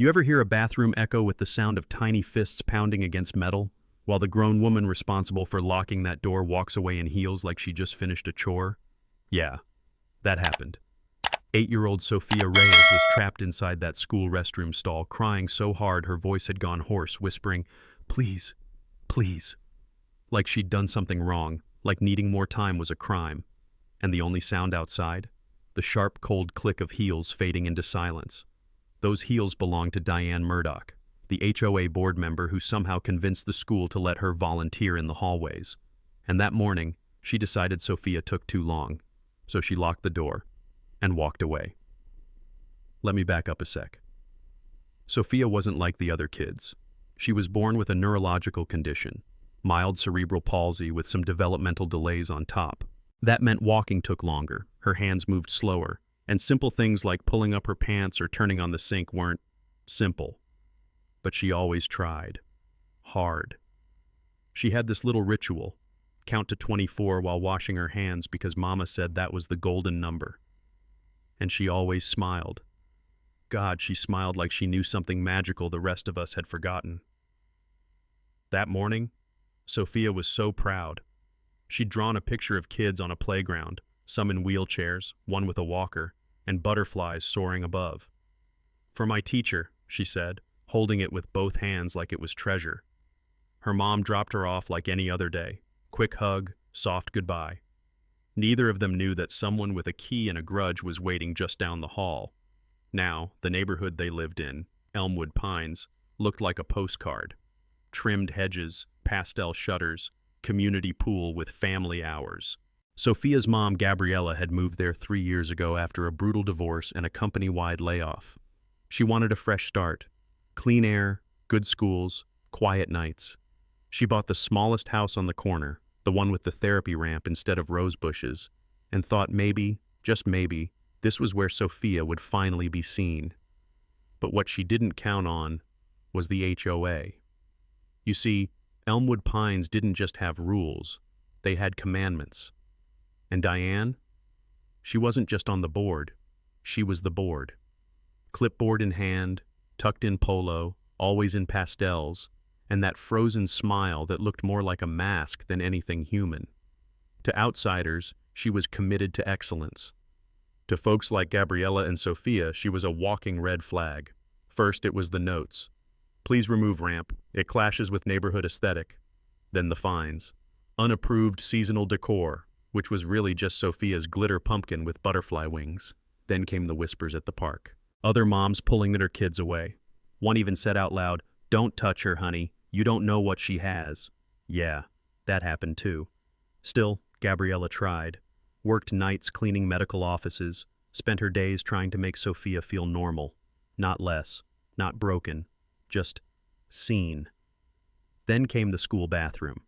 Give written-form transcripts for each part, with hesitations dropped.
You ever hear a bathroom echo with the sound of tiny fists pounding against metal, while the grown woman responsible for locking that door walks away in heels like she just finished a chore? Yeah, that happened. 8-year-old Sofia Reyes was trapped inside that school restroom stall, crying so hard her voice had gone hoarse, whispering, "Please, please," like she'd done something wrong, like needing more time was a crime. And the only sound outside? The sharp, cold click of heels fading into silence. Those heels belonged to Diane Murdoch, the HOA board member who somehow convinced the school to let her volunteer in the hallways. And that morning, she decided Sofia took too long, so she locked the door and walked away. Let me back up a sec. Sofia wasn't like the other kids. She was born with a neurological condition, mild cerebral palsy with some developmental delays on top. That meant walking took longer, her hands moved slower, and simple things like pulling up her pants or turning on the sink weren't simple. But she always tried. Hard. She had this little ritual, count to 24 while washing her hands because Mama said that was the golden number. And she always smiled. God, she smiled like she knew something magical the rest of us had forgotten. That morning, Sofia was so proud. She'd drawn a picture of kids on a playground, some in wheelchairs, one with a walker, and butterflies soaring above. "For my teacher," she said, holding it with both hands like it was treasure. Her mom dropped her off like any other day. Quick hug, soft goodbye. Neither of them knew that someone with a key and a grudge was waiting just down the hall. Now, the neighborhood they lived in, Elmwood Pines, looked like a postcard. Trimmed hedges, pastel shutters, community pool with family hours. Sofia's mom, Gabriela, had moved there 3 years ago after a brutal divorce and a company-wide layoff. She wanted a fresh start. Clean air, good schools, quiet nights. She bought the smallest house on the corner, the one with the therapy ramp instead of rose bushes, and thought maybe, just maybe, this was where Sofia would finally be seen. But what she didn't count on was the HOA. You see, Elmwood Pines didn't just have rules, they had commandments. And Diane? She wasn't just on the board, she was the board. Clipboard in hand, tucked in polo, always in pastels, and that frozen smile that looked more like a mask than anything human. To outsiders, she was committed to excellence. To folks like Gabriela and Sofia, she was a walking red flag. First, it was the notes. "Please remove ramp. It clashes with neighborhood aesthetic." Then the fines. Unapproved seasonal decor, which was really just Sofia's glitter pumpkin with butterfly wings. Then came the whispers at the park. Other moms pulling their kids away. One even said out loud, "Don't touch her, honey. You don't know what she has." Yeah, that happened too. Still, Gabriela tried. Worked nights cleaning medical offices, spent her days trying to make Sofia feel normal. Not less, not broken, just seen. Then came the school bathroom.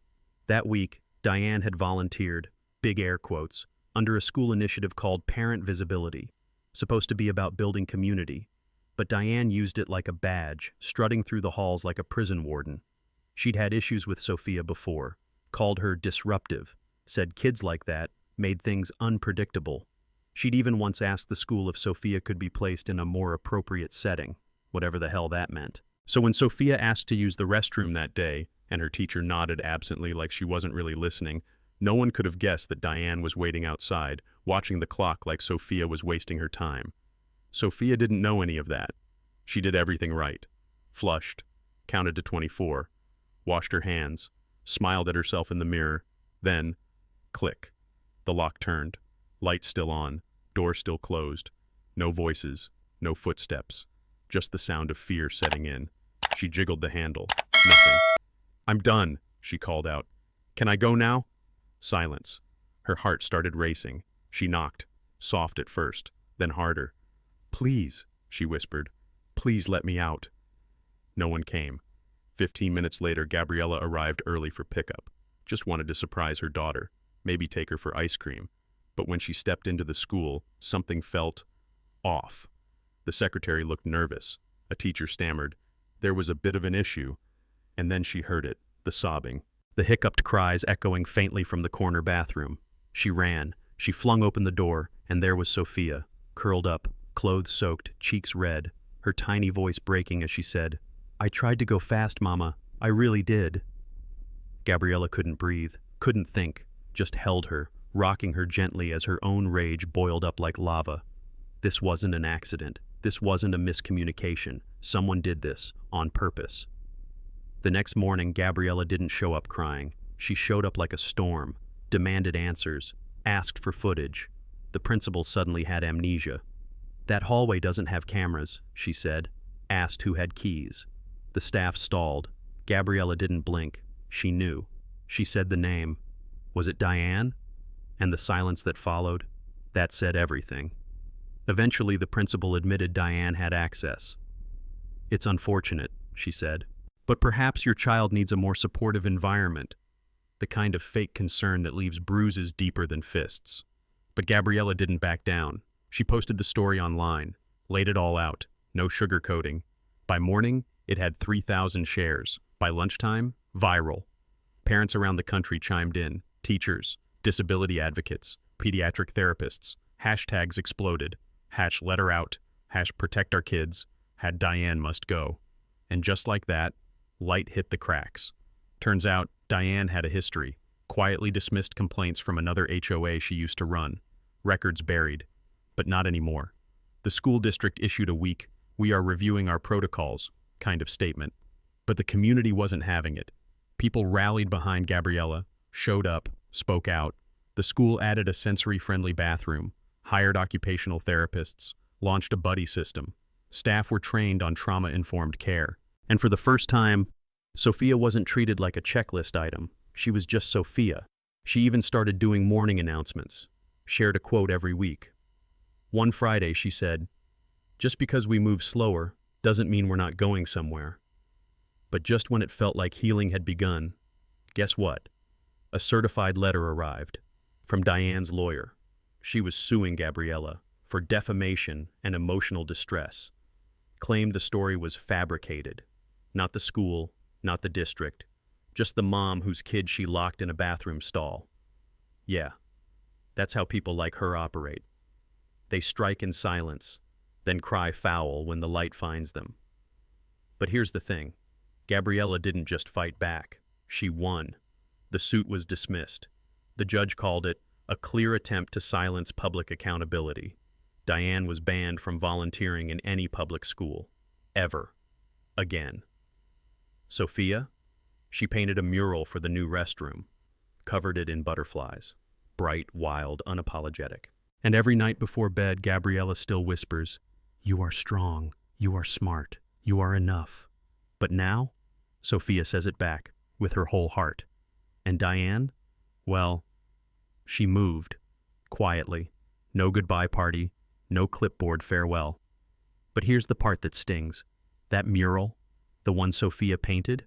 That week, Diane had volunteered, big air quotes, under a school initiative called Parent Visibility, supposed to be about building community. But Diane used it like a badge, strutting through the halls like a prison warden. She'd had issues with Sofia before, called her disruptive, said kids like that made things unpredictable. She'd even once asked the school if Sofia could be placed in a more appropriate setting, whatever the hell that meant. So when Sofia asked to use the restroom that day, and her teacher nodded absently like she wasn't really listening, no one could have guessed that Diane was waiting outside, watching the clock like Sofia was wasting her time. Sofia didn't know any of that. She did everything right. Flushed, counted to 24, washed her hands, smiled at herself in the mirror, then, click. The lock turned, light still on, door still closed. No voices, no footsteps, just the sound of fear setting in. She jiggled the handle. Nothing. "I'm done," she called out. "Can I go now?" Silence. Her heart started racing. She knocked, soft at first, then harder. "Please," she whispered. "Please let me out." No one came. 15 minutes later, Gabriela arrived early for pickup. Just wanted to surprise her daughter, maybe take her for ice cream. But when she stepped into the school, something felt off. The secretary looked nervous. A teacher stammered. There was a bit of an issue. And then she heard it, the sobbing. The hiccuped cries echoing faintly from the corner bathroom. She ran. She flung open the door, and there was Sofia, curled up, clothes soaked, cheeks red, her tiny voice breaking as she said, "I tried to go fast, Mama. I really did." Gabriela couldn't breathe, couldn't think, just held her, rocking her gently as her own rage boiled up like lava. This wasn't an accident. This wasn't a miscommunication. Someone did this, on purpose. The next morning, Gabriela didn't show up crying. She showed up like a storm, demanded answers, asked for footage. The principal suddenly had amnesia. "That hallway doesn't have cameras," she said, asked who had keys. The staff stalled. Gabriela didn't blink. She knew. She said the name. Was it Diane? And the silence that followed? That said everything. Eventually, the principal admitted Diane had access. "It's unfortunate," she said, "but perhaps your child needs a more supportive environment." The kind of fake concern that leaves bruises deeper than fists. But Gabriela didn't back down. She posted the story online, laid it all out, no sugarcoating. By morning, it had 3,000 shares. By lunchtime, viral. Parents around the country chimed in, teachers, disability advocates, pediatric therapists. Hashtags exploded. Let her out. Protect our kids. Diane must go. And just like that, light hit the cracks. Turns out, Diane had a history. Quietly dismissed complaints from another HOA she used to run. Records buried. But not anymore. The school district issued a week, "We are reviewing our protocols," kind of statement. But the community wasn't having it. People rallied behind Gabriela, showed up, spoke out. The school added a sensory-friendly bathroom, hired occupational therapists, launched a buddy system. Staff were trained on trauma-informed care. And for the first time, Sofia wasn't treated like a checklist item. She was just Sofia. She even started doing morning announcements, shared a quote every week. One Friday, she said, "Just because we move slower doesn't mean we're not going somewhere." But just when it felt like healing had begun, guess what? A certified letter arrived from Diane's lawyer. She was suing Gabriela for defamation and emotional distress. Claimed the story was fabricated. Not the school, not the district, just the mom whose kid she locked in a bathroom stall. Yeah, that's how people like her operate. They strike in silence, then cry foul when the light finds them. But here's the thing. Gabriela didn't just fight back. She won. The suit was dismissed. The judge called it a clear attempt to silence public accountability. Diane was banned from volunteering in any public school. Ever. Again. Sofia? She painted a mural for the new restroom, covered it in butterflies. Bright, wild, unapologetic. And every night before bed, Gabriela still whispers, "You are strong. You are smart. You are enough." But now, Sofia says it back, with her whole heart. And Diane? Well, she moved. Quietly. No goodbye party. No clipboard farewell. But here's the part that stings. That mural, the one Sofia painted,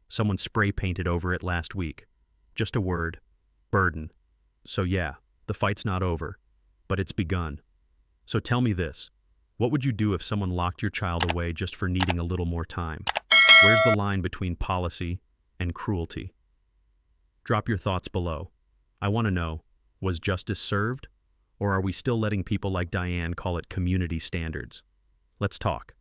someone spray painted over it last week. Just a word. Burden. So yeah, the fight's not over. But it's begun. So tell me this. What would you do if someone locked your child away just for needing a little more time? Where's the line between policy and cruelty? Drop your thoughts below. I want to know, was justice served? Or are we still letting people like Diane call it community standards? Let's talk.